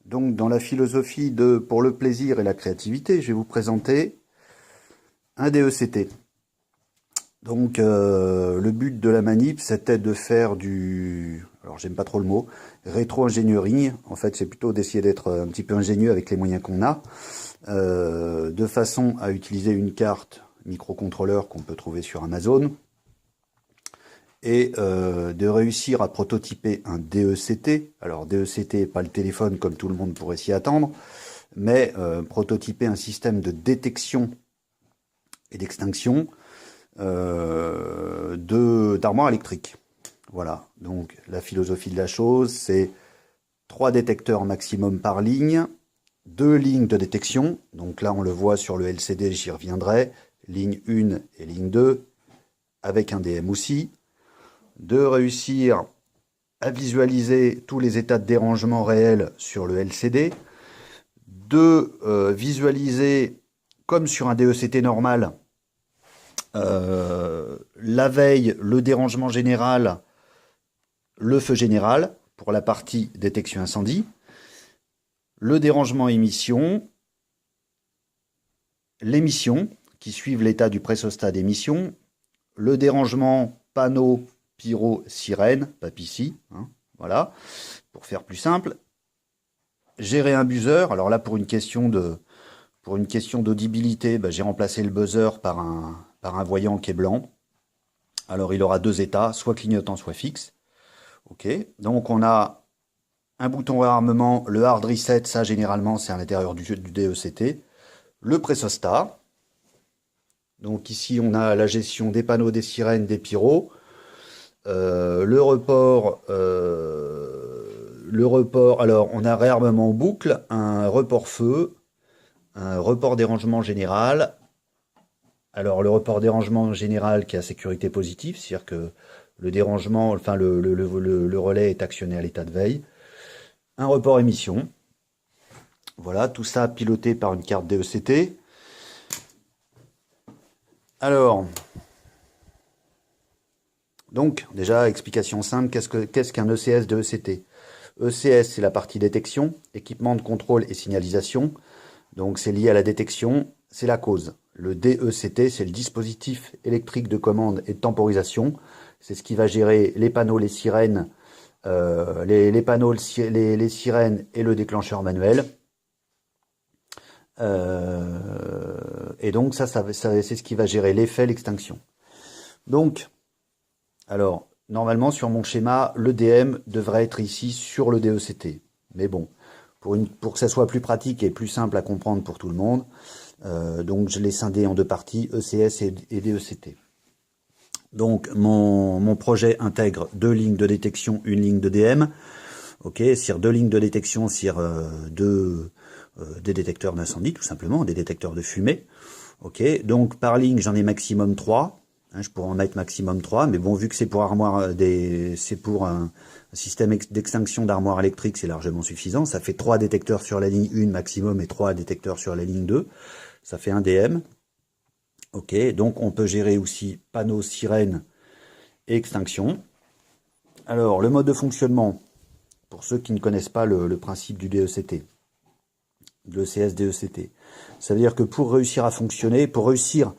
Donc, dans la philosophie de pour le plaisir et la créativité, je vais vous présenter un DECT. Donc, le but de la manip, c'était de faire alors j'aime pas trop le mot, rétro-engineering. En fait, c'est plutôt d'essayer d'être un petit peu ingénieux avec les moyens qu'on a, de façon à utiliser une carte microcontrôleur qu'on peut trouver sur Amazon, et de réussir à prototyper un DECT. Alors DECT, pas le téléphone comme tout le monde pourrait s'y attendre, mais prototyper un système de détection et d'extinction d'armoire électrique. Voilà, donc la philosophie de la chose, c'est 3 détecteurs maximum par ligne, 2 lignes de détection, donc là on le voit sur le LCD, j'y reviendrai, ligne 1 et ligne 2, avec un DM aussi, de réussir à visualiser tous les états de dérangement réels sur le LCD, de visualiser, comme sur un DECT normal, la veille, le dérangement général, le feu général, pour la partie détection incendie, le dérangement émission, l'émission, qui suivent l'état du pressostat d'émission, le dérangement panneau, pyro, sirène, papici, hein, voilà, pour faire plus simple. Gérer un buzzer, alors là pour une question d'audibilité, j'ai remplacé le buzzer par un voyant qui est blanc. Alors il aura 2 états, soit clignotant, soit fixe. Ok, donc on a un bouton réarmement, le hard reset, ça généralement c'est à l'intérieur du DECT. Le pressostat. Donc ici on a la gestion des panneaux, des sirènes, des pyros. Le report, alors on a réarmement boucle, un report feu, un report dérangement général. Alors le report dérangement général qui a sécurité positive, c'est-à-dire que le dérangement, enfin le relais est actionné à l'état de veille. Un report émission. Voilà, tout ça piloté par une carte DECT. Alors, donc déjà explication simple, qu'est-ce qu'un ECS DECT? ECS, c'est la partie détection, équipement de contrôle et signalisation. Donc c'est lié à la détection, c'est la cause. Le DECT, c'est le dispositif électrique de commande et de temporisation. C'est ce qui va gérer les panneaux, les sirènes, les panneaux, les sirènes et le déclencheur manuel. Et donc ça c'est ce qui va gérer l'effet, l'extinction. Donc, alors, normalement sur mon schéma, le DM devrait être ici sur le DECT. Mais bon, pour que ça soit plus pratique et plus simple à comprendre pour tout le monde, donc je l'ai scindé en 2 parties, ECS et DECT. Donc mon projet intègre 2 lignes de détection, 1 ligne de DM. Ok, sur 2 lignes de détection, sur des détecteurs d'incendie, tout simplement, des détecteurs de fumée. Ok, donc par ligne, j'en ai maximum 3. Hein, je pourrais en mettre maximum 3, mais bon, vu que c'est pour un système d'extinction d'armoire électrique, c'est largement suffisant. Ça fait 3 détecteurs sur la ligne 1 maximum et 3 détecteurs sur la ligne 2. Ça fait un DM. Ok, donc on peut gérer aussi panneaux, sirènes et extinction. Alors, le mode de fonctionnement, pour ceux qui ne connaissent pas le principe du DECT, de l'ECS DECT, ça veut dire que pour réussir à fonctionner, pour réussir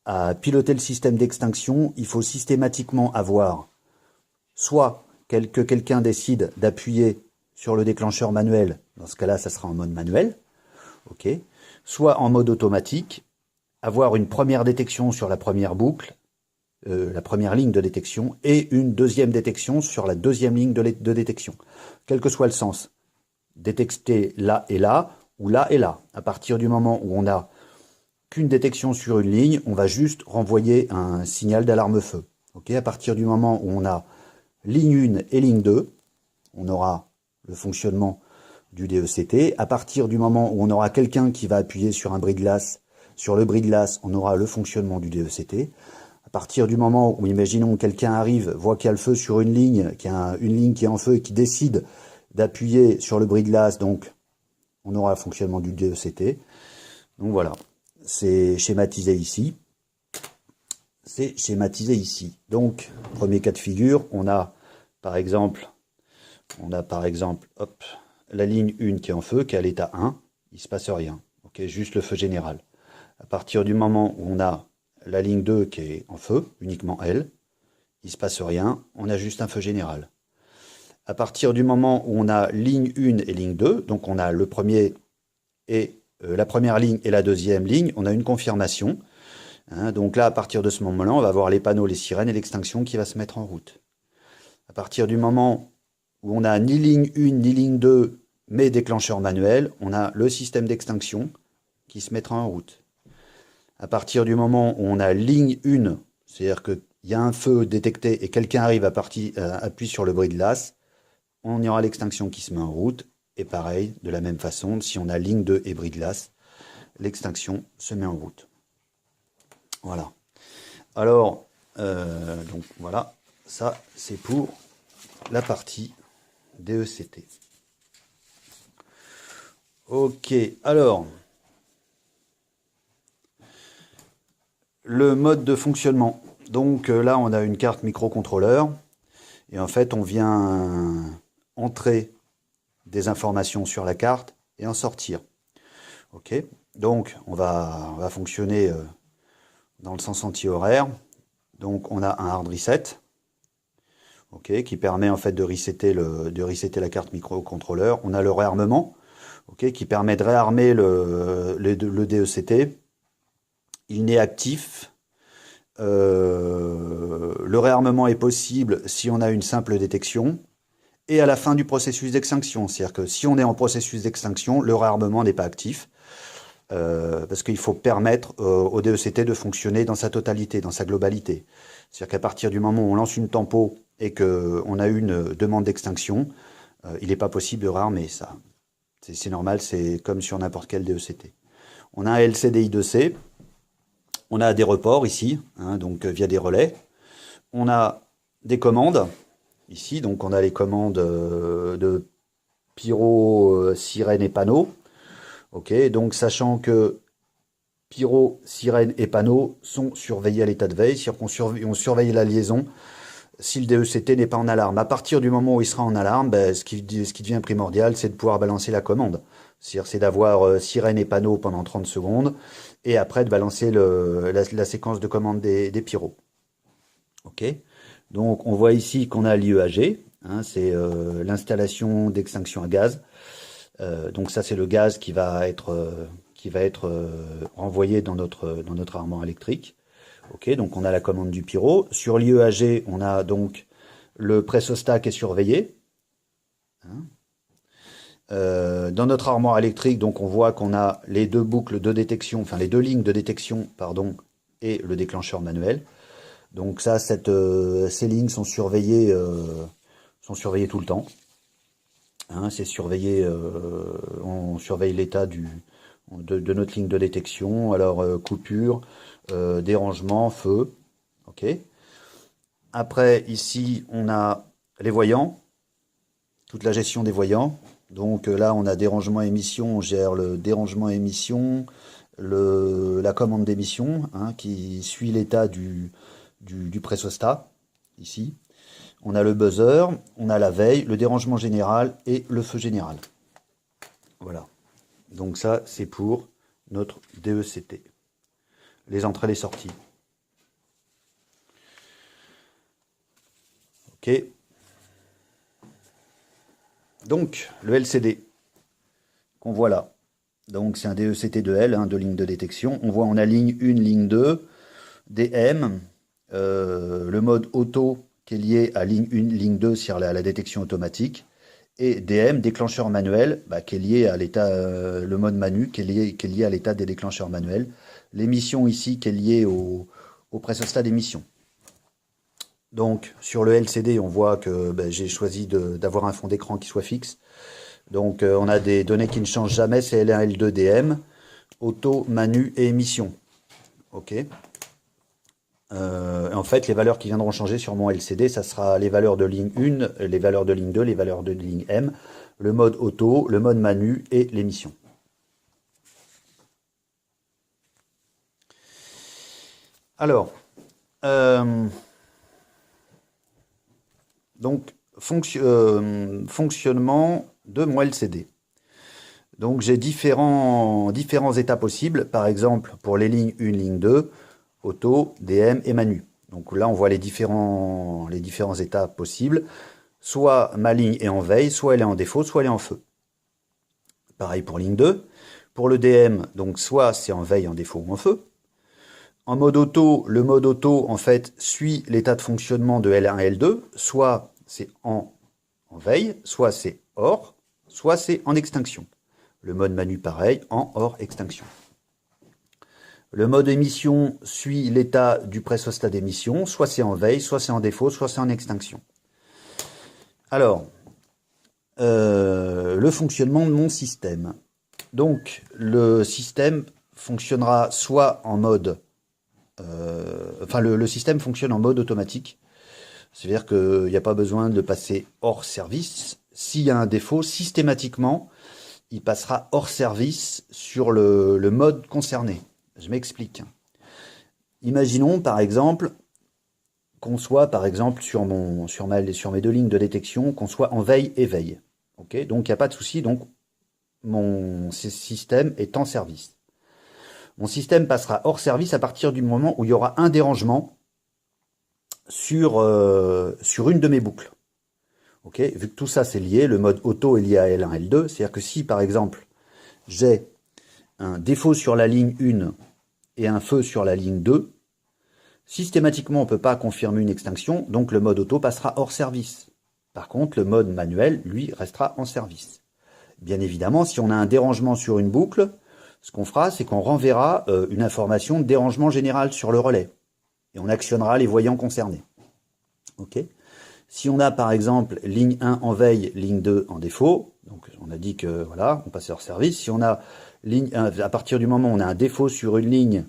à piloter le système d'extinction, il faut systématiquement avoir soit que quelqu'un décide d'appuyer sur le déclencheur manuel, dans ce cas-là, ça sera en mode manuel, ok, soit en mode automatique, avoir une première détection sur la première boucle, la première ligne de détection, et une deuxième détection sur la deuxième ligne de détection, quel que soit le sens. Détecter là et là, ou là et là. À partir du moment où on a qu'une détection sur une ligne, on va juste renvoyer un signal d'alarme feu. Okay, à partir du moment où on a ligne 1 et ligne 2, on aura le fonctionnement du DECT. À partir du moment où on aura quelqu'un qui va appuyer sur un bris-glace, sur le bris-glace, on aura le fonctionnement du DECT. À partir du moment où, imaginons, quelqu'un arrive, voit qu'il y a le feu sur une ligne, qu'il y a une ligne qui est en feu et qui décide d'appuyer sur le bris-glace, donc on aura le fonctionnement du DECT. Donc voilà, c'est schématisé ici. C'est schématisé ici. Donc, premier cas de figure, on a par exemple, hop, la ligne 1 qui est en feu, qui est à l'état 1, il ne se passe rien. Okay, juste le feu général. À partir du moment où on a la ligne 2 qui est en feu, uniquement elle, il ne se passe rien, on a juste un feu général. À partir du moment où on a ligne 1 et ligne 2, donc on a le premier et la première ligne et la deuxième ligne, on a une confirmation. Hein, donc là, à partir de ce moment-là, on va avoir les panneaux, les sirènes et l'extinction qui va se mettre en route. À partir du moment où on n'a ni ligne 1 ni ligne 2, mais déclencheur manuel, on a le système d'extinction qui se mettra en route. À partir du moment où on a ligne 1, c'est-à-dire qu'il y a un feu détecté et quelqu'un arrive appuie sur le bris de glace, on y aura l'extinction qui se met en route. Et pareil, de la même façon, si on a ligne 2 et bris de glace, l'extinction se met en route. Voilà. Alors, donc voilà, ça c'est pour la partie DECT. Ok, alors, le mode de fonctionnement. Donc là, on a une carte microcontrôleur. Et en fait, on vient entrer des informations sur la carte et en sortir. Ok, donc on va fonctionner dans le sens anti-horaire. Donc on a un hard reset, ok, qui permet en fait de resetter la carte microcontrôleur. On a le réarmement, ok, qui permet de réarmer le DECT. Il n'est actif. Le réarmement est possible si on a une simple détection. Et à la fin du processus d'extinction. C'est-à-dire que si on est en processus d'extinction, le réarmement n'est pas actif. Parce qu'il faut permettre au DECT de fonctionner dans sa totalité, dans sa globalité. C'est-à-dire qu'à partir du moment où on lance une tempo et qu'on a une demande d'extinction, il n'est pas possible de réarmer ça. C'est normal, c'est comme sur n'importe quel DECT. On a un LCDI2C, on a des reports ici, hein, donc via des relais. On a des commandes, ici, donc on a les commandes de pyro, sirène et panneau. Ok, donc sachant que pyro, sirène et panneau sont surveillés à l'état de veille, c'est-à-dire qu'on surveille la liaison si le DECT n'est pas en alarme. À partir du moment où il sera en alarme, ben, ce qui devient primordial, c'est de pouvoir balancer la commande. C'est d'avoir sirène et panneau pendant 30 secondes, et après de balancer la séquence de commande des pyros. Ok, donc on voit ici qu'on a l'IEAG, hein, c'est l'installation d'extinction à gaz. Donc ça c'est le gaz qui va être renvoyé dans notre armoire électrique. Ok, donc on a la commande du pyro. Sur l'IEAG, on a donc le pressostat qui est surveillé. Hein. Dans notre armoire électrique, donc on voit qu'on a les deux boucles de détection, enfin les deux lignes de détection, pardon, et le déclencheur manuel. Donc ça, ces lignes sont surveillées tout le temps. Hein, c'est surveillé, on surveille l'état de notre ligne de détection. Alors coupure, dérangement, feu. Ok. Après ici, on a les voyants, toute la gestion des voyants. Donc là, on a dérangement émission, on gère le dérangement émission, la commande d'émission, hein, qui suit l'état du pressostat, ici. On a le buzzer, on a la veille, le dérangement général et le feu général. Voilà. Donc ça, c'est pour notre DECT. Les entrées et les sorties. Ok. Donc, le LCD qu'on voit là. Donc c'est un DECT de L, hein, de ligne de détection. On voit on a ligne 1, ligne 2, DM, le mode auto qui est lié à ligne 1, ligne 2 sur la détection automatique, et DM, déclencheur manuel, qui est lié à l'état, le mode manu, qui est lié à l'état des déclencheurs manuels. L'émission ici qui est liée au pressostat d'émission. Donc sur le LCD, on voit que j'ai choisi d'avoir un fond d'écran qui soit fixe. Donc on a des données qui ne changent jamais, c'est L1, L2, DM, auto, manu et émission. Ok. En fait, les valeurs qui viendront changer sur mon LCD, ça sera les valeurs de ligne 1, les valeurs de ligne 2, les valeurs de ligne M, le mode auto, le mode manu et l'émission. Alors, donc fonctionnement de mon LCD. Donc j'ai différents états possibles, par exemple pour les lignes 1, ligne 2, auto, DM et manu. Donc là on voit les différents états possibles. Soit ma ligne est en veille, soit elle est en défaut, soit elle est en feu. Pareil pour ligne 2. Pour le DM, donc soit c'est en veille, en défaut ou en feu. En mode auto, le mode auto en fait suit l'état de fonctionnement de L1 et L2, soit c'est en veille, soit c'est hors, soit c'est en extinction. Le mode manu pareil, en hors extinction. Le mode émission suit l'état du pressostat d'émission, soit c'est en veille, soit c'est en défaut, soit c'est en extinction. Alors, le fonctionnement de mon système. Donc, le système fonctionnera soit en mode... le système fonctionne en mode automatique. C'est-à-dire qu'il n'y a pas besoin de passer hors service. S'il y a un défaut, systématiquement, il passera hors service sur le mode concerné. Je m'explique. Imaginons, par exemple, qu'on soit, par exemple, sur mes deux lignes de détection, qu'on soit en veille et veille. Okay, donc, il n'y a pas de souci. Donc, mon système est en service. Mon système passera hors service à partir du moment où il y aura un dérangement sur une de mes boucles. Okay, vu que tout ça c'est lié, le mode auto est lié à L1, L2, c'est-à-dire que si par exemple j'ai un défaut sur la ligne 1 et un feu sur la ligne 2, systématiquement on ne peut pas confirmer une extinction, donc le mode auto passera hors service. Par contre, le mode manuel, lui, restera en service. Bien évidemment, si on a un dérangement sur une boucle, ce qu'on fera, c'est qu'on renverra une information de dérangement général sur le relais. Et on actionnera les voyants concernés. Ok. Si on a par exemple ligne 1 en veille, ligne 2 en défaut, donc on a dit que voilà, on passait hors service. Si on a ligne 1, à partir du moment où on a un défaut sur une ligne,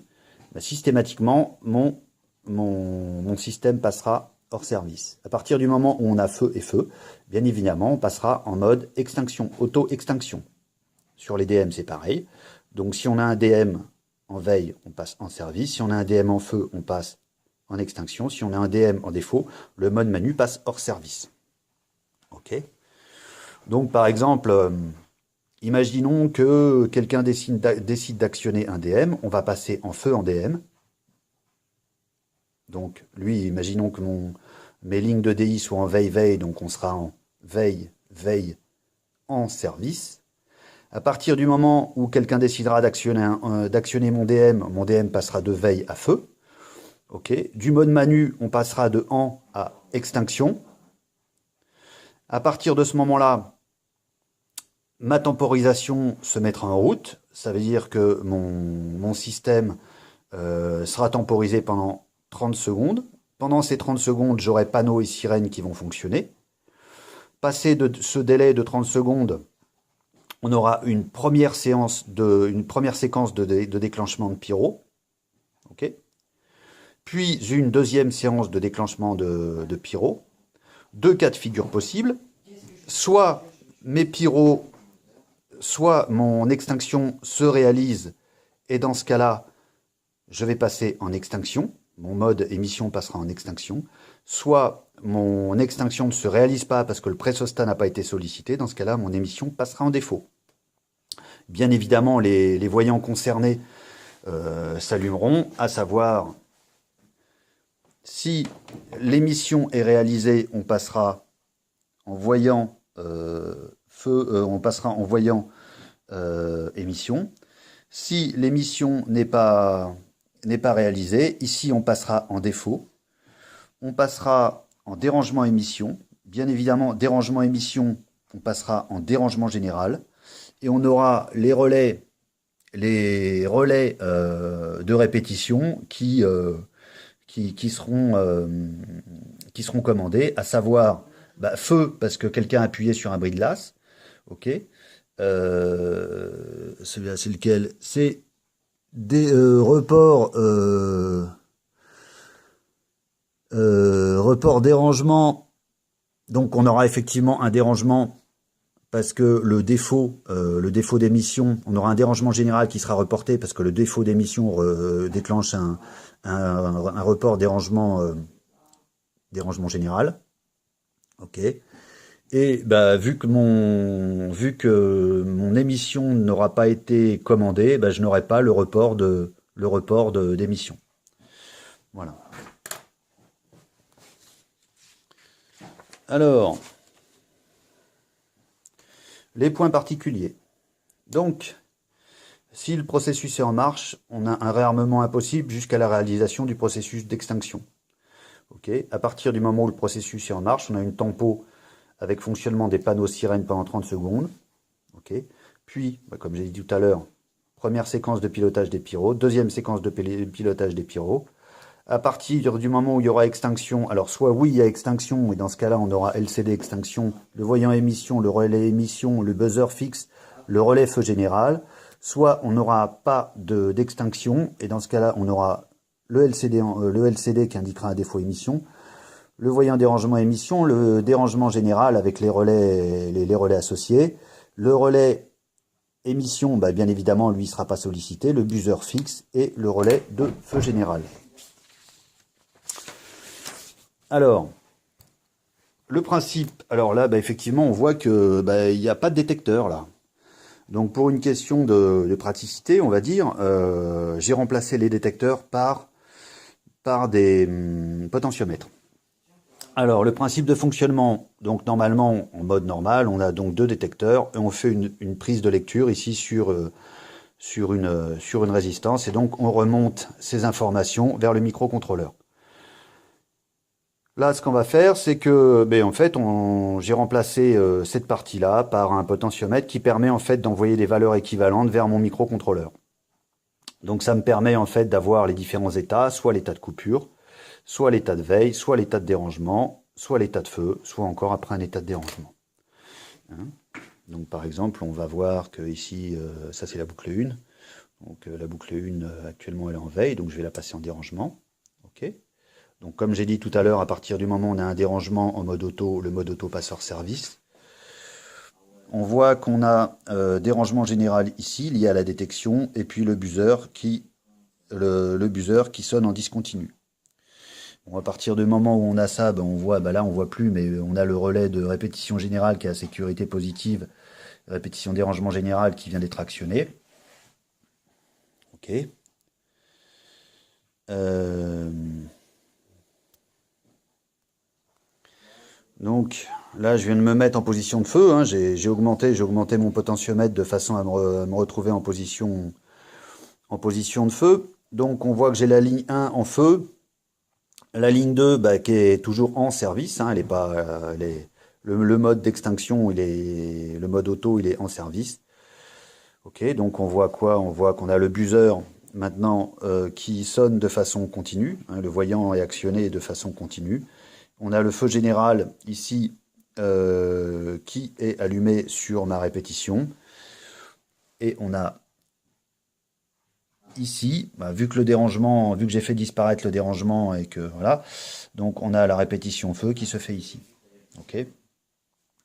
bah, systématiquement mon système passera hors service. À partir du moment où on a feu et feu, bien évidemment, on passera en mode extinction, auto-extinction. Sur les DM, c'est pareil. Donc si on a un DM en veille, on passe en service. Si on a un DM en feu, on passe en extinction. Si on a un DM en défaut, le mode manu passe hors service. Ok. Donc par exemple, imaginons que quelqu'un décide d'actionner un DM, on va passer en feu en DM. Donc lui, imaginons que mes lignes de DI soient en veille-veille, donc on sera en veille-veille en service. À partir du moment où quelqu'un décidera d'actionner mon DM passera de veille à feu. Okay. Du mode manu, on passera de en à extinction. À partir de ce moment-là, ma temporisation se mettra en route. Ça veut dire que mon système sera temporisé pendant 30 secondes. Pendant ces 30 secondes, j'aurai panneaux et sirènes qui vont fonctionner. Passé de ce délai de 30 secondes, on aura une première séquence de déclenchement de pyro. Ok. Puis une deuxième séance de déclenchement de pyro. Deux cas de figure possibles. Soit mes pyros, soit mon extinction se réalise, et dans ce cas-là, je vais passer en extinction. Mon mode émission passera en extinction. Soit mon extinction ne se réalise pas parce que le pressostat n'a pas été sollicité. Dans ce cas-là, mon émission passera en défaut. Bien évidemment, les voyants concernés s'allumeront, à savoir, si l'émission est réalisée, on passera en voyant émission. Si l'émission n'est pas réalisée, ici on passera en défaut. On passera en dérangement émission. Bien évidemment, dérangement émission, on passera en dérangement général. Et on aura les relais de répétition qui seront commandés, à savoir feu parce que quelqu'un a appuyé sur un bris de glace. Ok. Celui-là, c'est lequel? C'est des reports dérangement. Donc on aura effectivement un dérangement parce que le défaut d'émission, on aura un dérangement général qui sera reporté parce que le défaut d'émission déclenche un report dérangement général. Ok. Et bah, vu que mon émission n'aura pas été commandée, bah, je n'aurai pas d'émission. Voilà. Alors, les points particuliers. Donc, si le processus est en marche, on a un réarmement impossible jusqu'à la réalisation du processus d'extinction. Okay. À partir du moment où le processus est en marche, on a une tempo avec fonctionnement des panneaux sirènes pendant 30 secondes. Okay. Puis, bah, comme j'ai dit tout à l'heure, première séquence de pilotage des pyros, deuxième séquence de pilotage des pyros. À partir du moment où il y aura extinction, alors soit oui, il y a extinction, et dans ce cas-là, on aura LCD extinction, le voyant émission, le relais émission, le buzzer fixe, le relais feu général. Soit on n'aura pas d'extinction, et dans ce cas-là, on aura le LCD qui indiquera un défaut émission, le voyant dérangement émission, le dérangement général avec les relais associés, le relais émission, bah, bien évidemment, lui, ne sera pas sollicité, le buzzer fixe et le relais de feu général. Alors, le principe, alors là, bah, effectivement, on voit que bah, il n'y a pas de détecteur là. Donc pour une question de praticité, on va dire, j'ai remplacé les détecteurs par des potentiomètres. Alors le principe de fonctionnement, donc normalement en mode normal, on a donc 2 détecteurs et on fait une prise de lecture ici sur une résistance et donc on remonte ces informations vers le microcontrôleur. Là, ce qu'on va faire, c'est que, ben, en fait, j'ai remplacé cette partie-là par un potentiomètre qui permet en fait d'envoyer des valeurs équivalentes vers mon microcontrôleur. Donc, ça me permet en fait d'avoir les différents états, soit l'état de coupure, soit l'état de veille, soit l'état de dérangement, soit l'état de feu, soit encore après un état de dérangement. Hein. Donc, par exemple, on va voir que ici, ça c'est la boucle 1. Donc, la boucle 1, actuellement, elle est en veille, donc je vais la passer en dérangement. OK. Donc comme j'ai dit tout à l'heure, à partir du moment où on a un dérangement en mode auto, le mode auto passe hors service. On voit qu'on a dérangement général ici, lié à la détection, et puis le buzzer qui sonne en discontinu. Bon, à partir du moment où on a ça, ben on voit, ben là on voit plus, mais on a le relais de répétition générale qui est à sécurité positive, répétition dérangement général qui vient d'être actionné. Ok. Donc là, je viens de me mettre en position de feu. Hein. J'ai augmenté mon potentiomètre de façon à me retrouver en position de feu. Donc on voit que j'ai la ligne 1 en feu, la ligne 2 bah, qui est toujours en service. Hein. Elle est pas, le mode d'extinction, le mode auto, il est en service. Ok, donc on voit quoi? On voit qu'on a le buzzer maintenant qui sonne de façon continue. Hein. Le voyant est actionné de façon continue. On a le feu général ici qui est allumé sur ma répétition. Et on a ici, bah, vu que j'ai fait disparaître le dérangement et que voilà, donc on a la répétition feu qui se fait ici. Ok.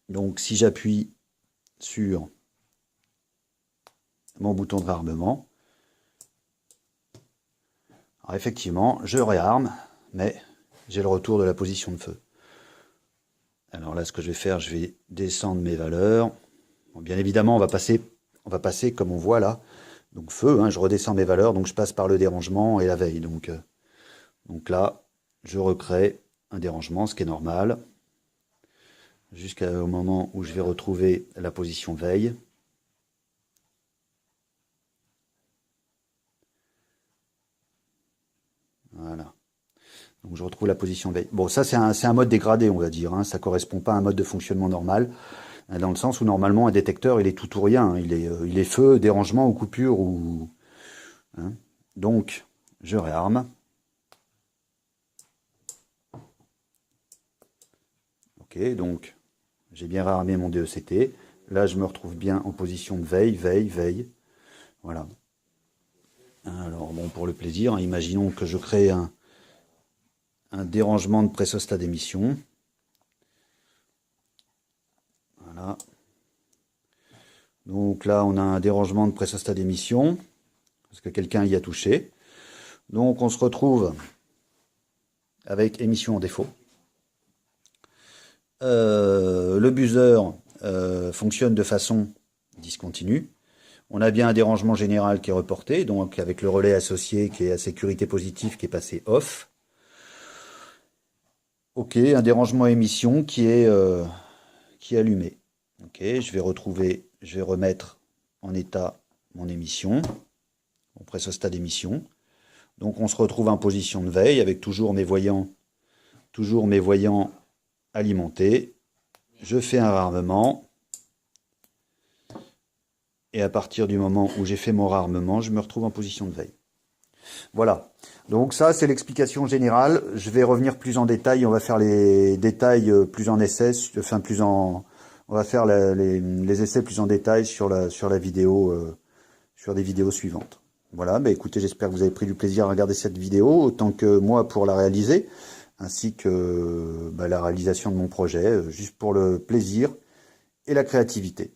Donc si j'appuie sur mon bouton de réarmement, alors effectivement, je réarme, mais j'ai le retour de la position de feu. Alors là, ce que je vais faire, je vais descendre mes valeurs. Bon, bien évidemment, on va passer comme on voit là. Donc feu, hein, je redescends mes valeurs, donc je passe par le dérangement et la veille. Donc là, je recrée un dérangement, ce qui est normal, jusqu'au moment où je vais retrouver la position veille. Voilà. Donc je retrouve la position veille. Bon, ça c'est un mode dégradé, on va dire. Hein. Ça correspond pas à un mode de fonctionnement normal, dans le sens où normalement un détecteur il est tout ou rien. Hein. Il est feu, dérangement ou coupure ou. Hein. Donc je réarme. Ok, donc j'ai bien réarmé mon DECT. Là je me retrouve bien en position de veille, veille, veille. Voilà. Alors bon, pour le plaisir, hein, imaginons que je crée un dérangement de pressostat d'émission. Voilà. Donc là, on a un dérangement de pressostat d'émission, parce que quelqu'un y a touché. Donc on se retrouve avec émission en défaut. Le buzzer fonctionne de façon discontinue. On a bien un dérangement général qui est reporté, donc avec le relais associé qui est à sécurité positive qui est passé off. Ok, un dérangement émission qui est allumé. Ok, je vais remettre en état mon émission. On presse au stade émission. Donc on se retrouve en position de veille avec toujours mes voyants alimentés. Je fais un réarmement. Et à partir du moment où j'ai fait mon réarmement, je me retrouve en position de veille. Voilà. Donc ça, c'est l'explication générale. Je vais revenir plus en détail. On va faire les détails plus en essai, enfin on va faire les essais plus en détail sur la vidéo, sur des vidéos suivantes. Voilà. Bah écoutez, j'espère que vous avez pris du plaisir à regarder cette vidéo autant que moi pour la réaliser, ainsi que la réalisation de mon projet, juste pour le plaisir et la créativité.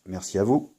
Merci à vous.